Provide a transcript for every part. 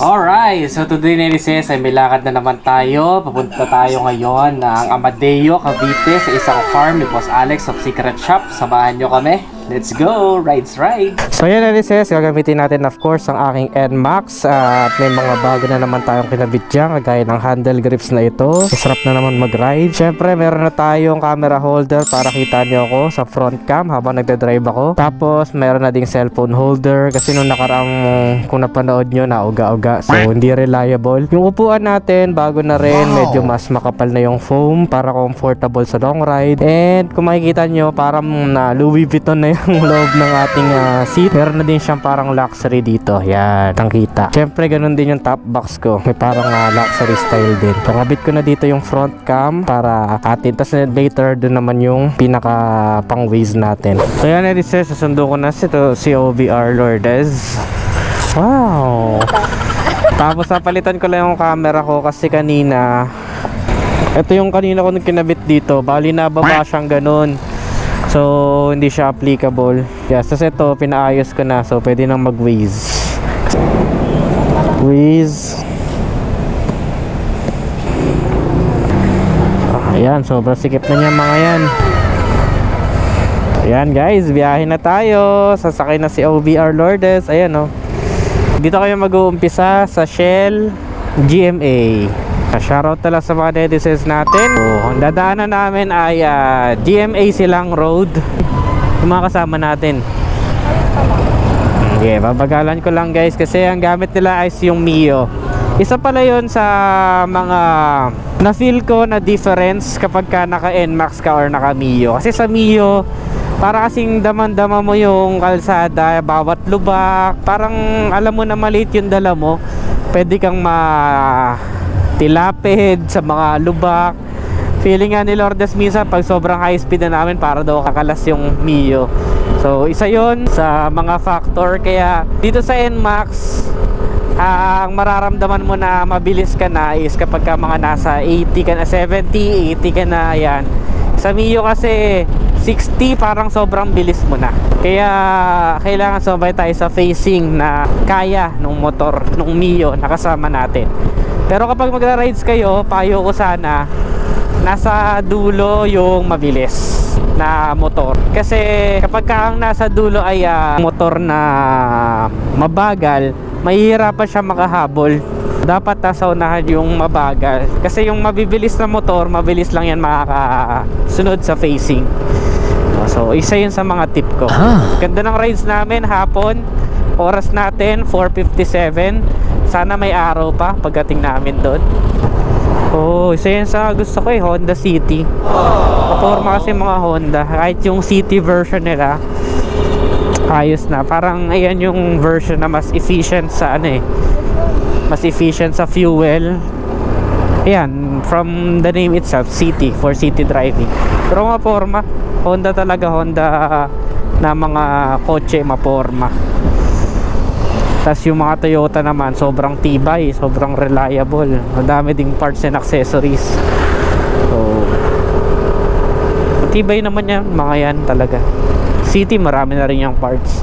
Alright, so today Nelices ay may lakad na naman tayo. Papunta tayo ngayon ng Amadeo, Cavite sa isang farm ni Boss Alex of Secret Shop. Samahan nyo kami. Let's go! Rides, ride! So yan Nelices, gagamitin natin of course ang aking NMAX at may mga bago na naman tayong kinabit dyan kagaya ng handle grips na ito. Masarap na naman mag-ride. Syempre meron na tayong camera holder para kita nyo ako sa front cam habang nagdadrive ako. Tapos meron na ding cellphone holder kasi nung nakaraang kung napanood nyo na uga-uga, so hindi reliable. Yung upuan natin bago na rin, medyo mas makapal na yung foam para comfortable sa long ride. And kung makikita nyo, parang na Louis Vuitton na yung loob ng ating seat. Meron na din siyang parang luxury dito. Yan, ang kita. Syempre ganun din yung top box ko. May parang luxury style din. Pangabit ko na dito yung front cam para atin. Tapos later doon naman yung pinaka pang waist natin. So yan Nelices, sasundo ko na si OBR Lourdes. Wow! Tapos napalitan ko lang yung camera ko kasi kanina ito yung kanina ko nung kinabit dito, bali nababa siyang ganun, so hindi siya applicable. Yes, tapos ito pinaayos ko na, so pwede nang mag-waze. Ayan, sobrang sikip na niya mga yan. Ayan guys, biyahe na tayo. Sasakay na si OBR Lourdes. Ayan dito kayo mag-uumpisa sa Shell GMA. Shoutout na lang sa mga netizens natin. Ang dadaanan namin ay GMA Silang Road. Yung mga kasama natin. Okay, babagalan ko lang guys kasi ang gamit nila is yung Mio. Isa pala yun sa mga na-feel ko na difference kapag ka naka-NMAX ka or naka-Mio. Kasi sa Mio, para kasing daman-dama mo yung kalsada, bawat lubak, parang alam mo na maliit yung dala mo, pwede kang matilapid sa mga lubak. Feeling nga ni Lourdes minsan pag sobrang high speed na namin para daw kakalas yung Mio. So isa yon sa mga factor. Kaya dito sa NMAX, ang mararamdaman mo na mabilis ka na is kapag ka mga nasa 80 ka na, 70, 80 ka na, yan. Sa Mio kasi 60 parang sobrang bilis mo na. Kaya kailangan sabay tayo sa facing na kaya nung motor, nung Mio na kasama natin. Pero kapag magra-rides kayo, payo ko sana nasa dulo yung mabilis na motor. Kasi kapag ka ang nasa dulo ay motor na mabagal, mahihirapan siya makahabol. Dapat nasa unahan yung mabagal. Kasi yung mabibilis na motor, mabilis lang yan makakasunod sa facing. So isa yun sa mga tip ko. Ganda ng rides namin hapon. Oras natin 4:57. Sana may araw pa pagdating namin doon. Isa yun sa gusto ko Honda City. Kaporma kasi mga Honda. Kahit yung City version nila, ayos na. Parang ayan yung version na mas efficient sa mas efficient sa fuel. Ayan, from the name itself, City, for city driving. Pero maporma, Honda talaga, Honda na mga kotse maporma. Tapos yung mga Toyota naman, sobrang tibay, sobrang reliable. Madami ding parts and accessories. So tibay naman yan, mga yan talaga. City, marami na rin yung parts.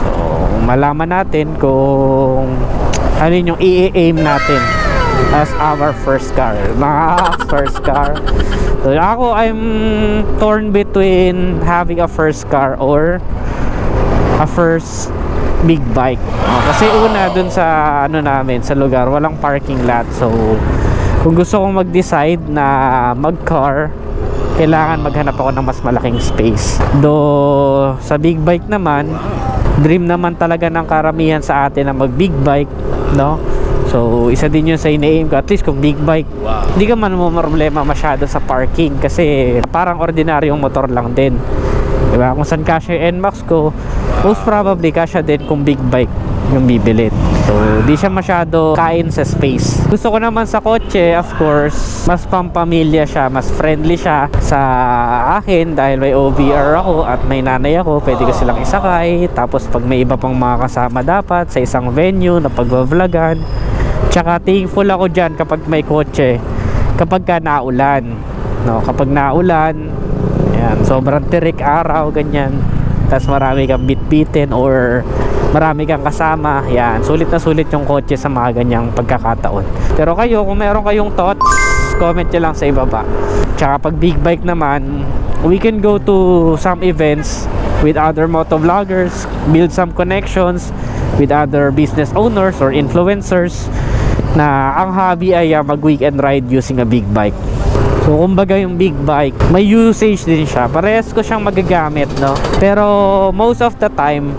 So malaman natin kung ano yung i-aim natin as our first car. First car. So ako, I'm torn between having a first car or a first big bike. Kasi una dun sa namin, sa lugar, walang parking lot. So kung gusto kong mag-decide na mag-car, kailangan maghanap ako ng mas malaking space. Though sa big bike naman, dream naman talaga ng karamihan sa atin na mag-big bike, no? So isa din yun sa ina-aim ko. At least kung big bike, hindi ka man mo problema masyado sa parking kasi parang ordinaryong motor lang din, diba? Kung saan kasya yung NMAX ko, most probably kasya din kung big bike yung bibilin. So di siya masyado kain sa space. Gusto ko naman sa kotse, of course, mas pampamilya siya, mas friendly siya sa akin dahil may OBR ako at may nanay ako, pwede ko silang isakay. Tapos pag may iba pang mga kasama dapat sa isang venue na pagvloggan. Tsaka thankful ako dyan kapag may kotse, kapag ka naulan, no? Kapag naulan, yan, sobrang tirik araw, ganyan, tas marami kang bitbitin or marami kang kasama, yan, sulit na sulit yung kotse sa mga ganyang pagkakataon. Pero kayo, kung meron kayong thoughts, comment nyo lang sa ibaba. Tsaka pag big bike naman, we can go to some events with other motovloggers, build some connections with other business owners or influencers na ang hobby ay mag weekend ride using a big bike. So kumbaga yung big bike, may usage din siya. Parehas ko siyang magagamit, no? Pero most of the time,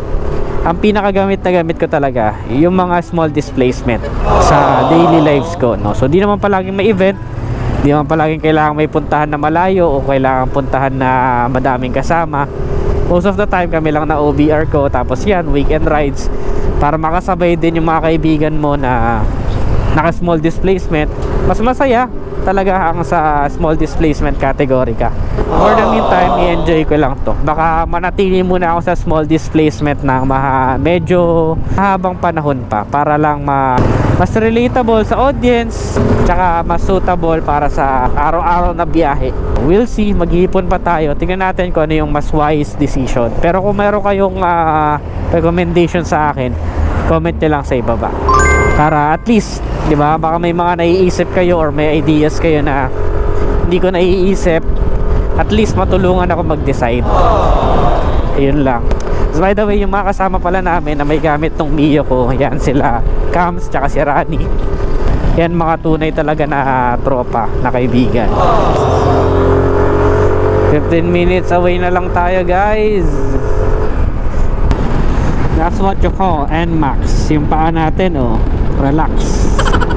ang pinakagamit na gamit ko talaga yung mga small displacement sa daily lives ko, no? So di naman palaging may event, di naman palaging kailangan may puntahan na malayo o kailangan puntahan na madaming kasama. Most of the time kami lang na OBR ko, tapos yan, weekend rides para makasabay din yung mga kaibigan mo na naka small displacement. Mas masaya talaga ang sa small displacement category ka. For the meantime, i-enjoy ko lang to. Baka manatili muna ako sa small displacement ng medyo habang panahon pa para lang mas relatable sa audience, tsaka mas suitable para sa araw-araw na biyahe. We'll see, mag-iipon pa tayo. Tingnan natin kung ano yung mas wise decision. Pero kung meron kayong recommendation sa akin, comment nyo lang sa ibaba. Para at least, di ba, baka may mga naiisip kayo or may ideas kayo na hindi ko naiisip, at least matulungan ako mag-decide. Ayun lang. So, by the way, yung mga kasama pala namin na may gamit tong Mio ko, yan sila Cams tsaka si Rani. Yan mga tunay talaga na tropa, na kaibigan. 15 minutes away na lang tayo, guys. That's what you call NMAX. Yung paa natin, oh, relax.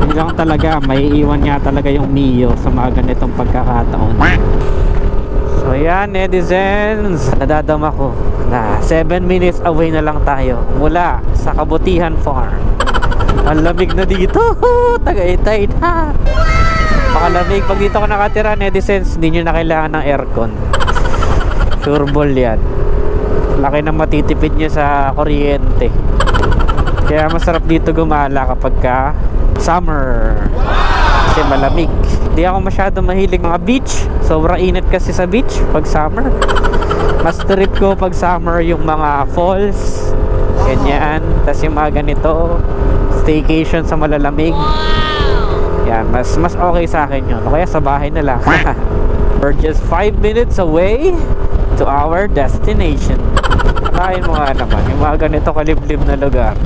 Yun lang talaga, may iwan nga talaga yung Mio sa mga ganitong pagkakataon. So yan, netizens, nadadama ko na 7 minutes away na lang tayo mula sa Kabutihan Farm. Ang lamig na dito. Tagaytay na. Pakalamig. Pag dito ka nakatira, netizens, hindi nyo na kailangan ng aircon. Sure ball yan. Laki na matitipid nyo sa kuryente. Kaya masarap dito gumala kapag ka summer, kasi malamig. Hindi ako masyado mahilig mga beach. Sobrang init kasi sa beach pag summer. Mas trip ko pag summer yung mga falls, ganyan. Tapos yung mga ganito, staycation sa malalamig. Yan, mas okay sa akin yun. O kaya sa bahay na lang. We're just 5 minutes away to our destination. Akain mo nga naman, yung mga ganito kaliblib na lugar,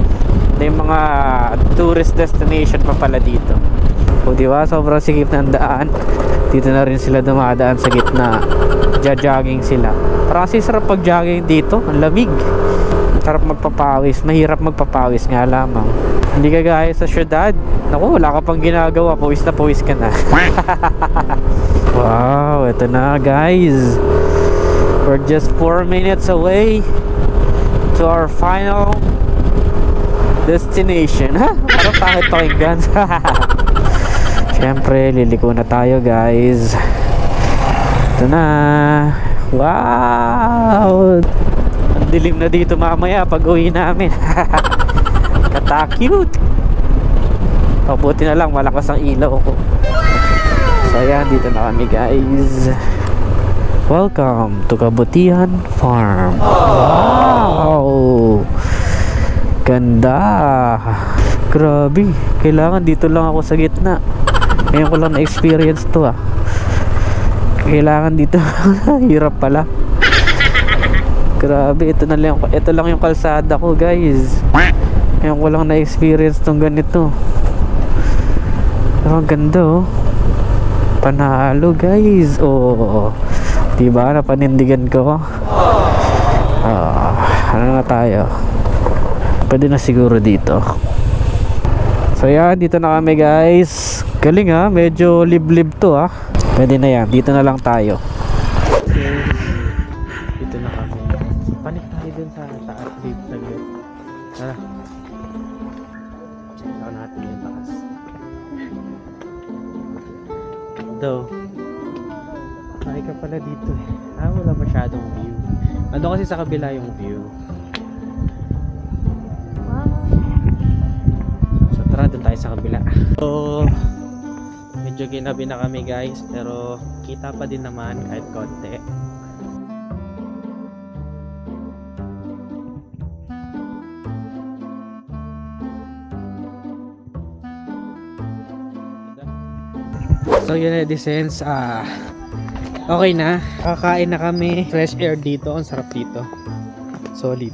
yung mga tourist destination pa pala dito. O diba, sobrang sikip ng daan. Dito na rin sila dumadaan sa gitna. Jogging sila. Parang kasi sarap pag jogging dito, ang lamig. Sarap magpapawis, mahirap magpapawis nga lamang. Hindi ka gaya sa syudad. Naku, wala ka pang ginagawa, pawis na pawis ka na. Wow, ito na guys. We're just 4 minutes away to our final destination. Ha? Parang pangit pakinggan. Siyempre, liliko na tayo guys. Ito na. Wow! Ang dilim na dito mamaya pag uwi namin. Kata-cute. Mabuti na lang, malakas ang ilaw ko. So ayan, dito na kami guys. Welcome to Kabutihan Farm. Wow! Ganda. Grabe, kailangan dito lang ako sa gitna. Ngayon ko lang na-experience to ah. Kailangan dito. Hirap pala. Grabe, ito lang yung kalsada ko guys. Ngayon ko lang na-experience tong ganito. Pero ang ganda oh. Panalo guys. Oh, diba, napanindigan ko. Ano na tayo? Pwede na siguro dito. So yan, dito na kami guys. Galing ha, medyo liblib to ha. Pwede na yan, dito na lang tayo. Dito na kami. Panik tayo dun sa taas dito sa gate. Tara. Check out natin yung taas. Though ay ka pala dito eh. Wala masyadong view. Ando kasi sa kabila yung view. So tara, dun tayo sa kabila. So medyo ginabi na kami guys, pero kita pa din naman kahit konti. So yun na descents, okay na. Kakain na kami. Fresh air dito. Ang sarap dito. Solid.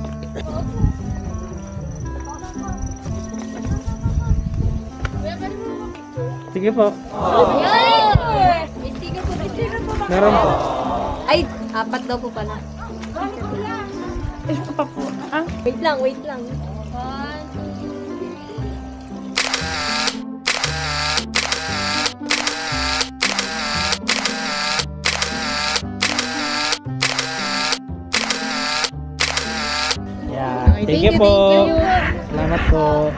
Sige po. Meron po. Ay, 4 daw po pala. Ito pa po. Wait lang, wait lang. 1, 2, 3. Yeah. Thank you po. Salamat po.